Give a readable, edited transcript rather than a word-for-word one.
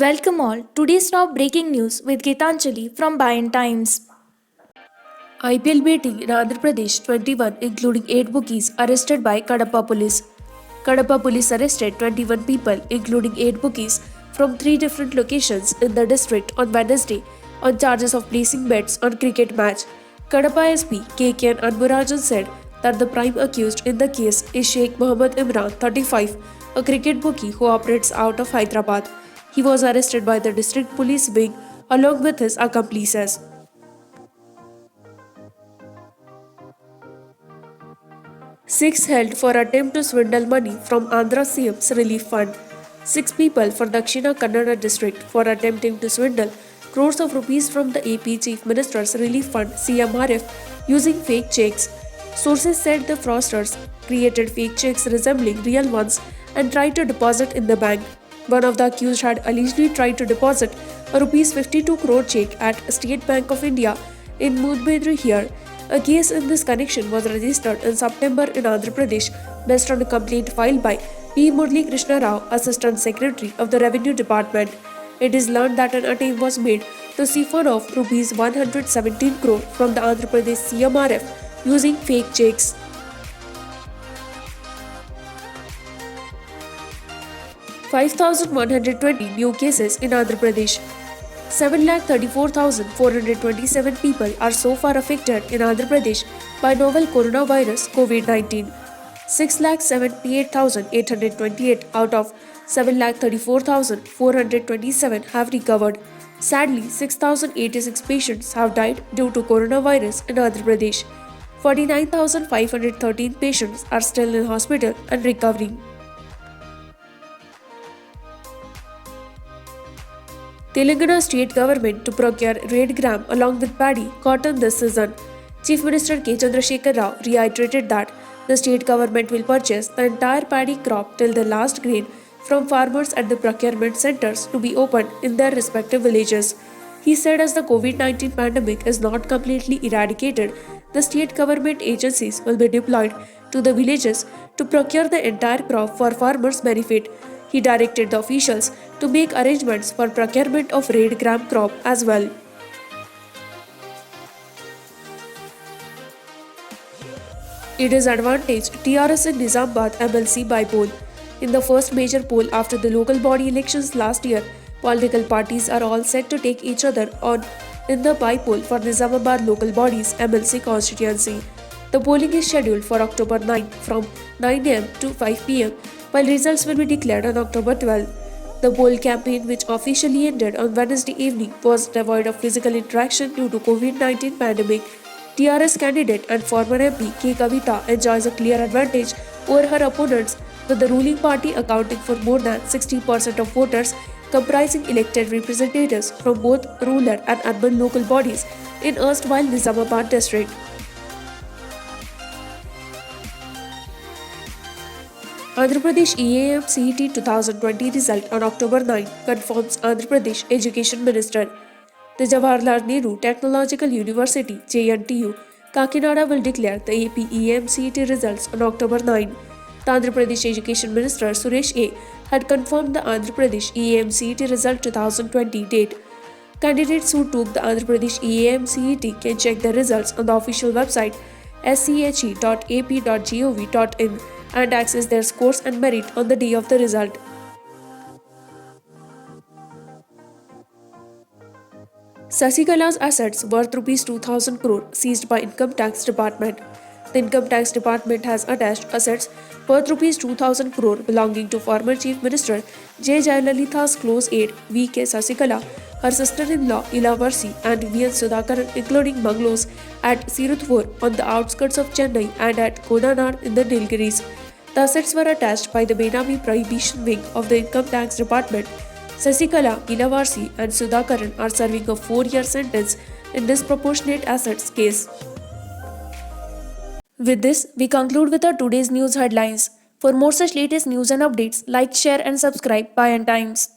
Welcome all. Today's top breaking news with Gitanjali from Bayan Times. IPL meeting in Andhra Pradesh 21 including 8 bookies arrested by Kadapa police. Kadapa police arrested 21 people including 8 bookies from 3 different locations in the district on Wednesday on charges of placing bets on cricket match. Kadapa SP KKN Anburajan said that the prime accused in the case is Sheikh Mohammad Imran 35, a cricket bookie who operates out of Hyderabad. He was arrested by the district police wing along with his accomplices. Six held for attempt to swindle money from Andhra CM's relief fund. 6 people for Dakshina Kannada district for attempting to swindle crores of rupees from the AP Chief Minister's relief fund CMRF using fake checks. Sources said the fraudsters created fake checks resembling real ones and tried to deposit in the bank. One of the accused had allegedly tried to deposit a rupees 52 crore check at State Bank of India in Mudbedri here. A case in this connection was registered in September in Andhra Pradesh based on a complaint filed by P. Murli Krishna Rao, Assistant Secretary of the Revenue Department. It is learned that an attempt was made to siphon off rupees 117 crore from the Andhra Pradesh CMRF using fake checks. 5,120 new cases in Andhra Pradesh. 7,34,427 people are so far affected in Andhra Pradesh by novel coronavirus COVID-19. 6,78,828 out of 7,34,427 have recovered. Sadly, 6,086 patients have died due to coronavirus in Andhra Pradesh. 49,513 patients are still in hospital and recovering. Telangana state government to procure red gram along with paddy cotton this season. Chief Minister K. Chandrasekhar Rao reiterated that the state government will purchase the entire paddy crop till the last grain from farmers at the procurement centers to be opened in their respective villages. He said as the COVID-19 pandemic is not completely eradicated, the state government agencies will be deployed to the villages to procure the entire crop for farmers' benefit. He directed the officials to make arrangements for procurement of red gram crop as well. It is advantage TRS in Nizamabad MLC by poll. In the first major poll after the local body elections last year, political parties are all set to take each other on in the by poll for Nizamabad local bodies MLC constituency. The polling is scheduled for October 9 from 9 am to 5 pm, while results will be declared on October 12. The poll campaign, which officially ended on Wednesday evening, was devoid of physical interaction due to COVID-19 pandemic. TRS candidate and former MP K. Kavita enjoys a clear advantage over her opponents, with the ruling party accounting for more than 60% of voters, comprising elected representatives from both rural and urban local bodies in erstwhile Nizamabad district. Andhra Pradesh EAM CET 2020 result on October 9 confirms Andhra Pradesh Education Minister. The Jawaharlal Nehru Technological University JNTU Kakinada will declare the AP EAM CET results on October 9. The Andhra Pradesh Education Minister Suresh A had confirmed the Andhra Pradesh EAM CET result 2020 date. Candidates who took the Andhra Pradesh EAM CET can check the results on the official website sche.ap.gov.in and access their scores and merit on the day of the result. Sasikala's assets worth rupees 2,000 crore seized by Income Tax Department. The Income Tax Department has attached assets worth rupees 2,000 crore belonging to former Chief Minister J. Jayalalitha's close aide V.K. Sasikala, her sister-in-law Ilavarsi and V.N. Sudhakaran, including bungalows at Siruthur on the outskirts of Chennai and at Kodanar in the Nilgiris. The assets were attached by the Benami Prohibition Wing of the Income Tax Department. Sasikala, Ilavarsi and Sudhakaran are serving a 4-year sentence in disproportionate assets case. With this, we conclude with our today's news headlines. For more such latest news and updates, like, share and subscribe Bayan Times.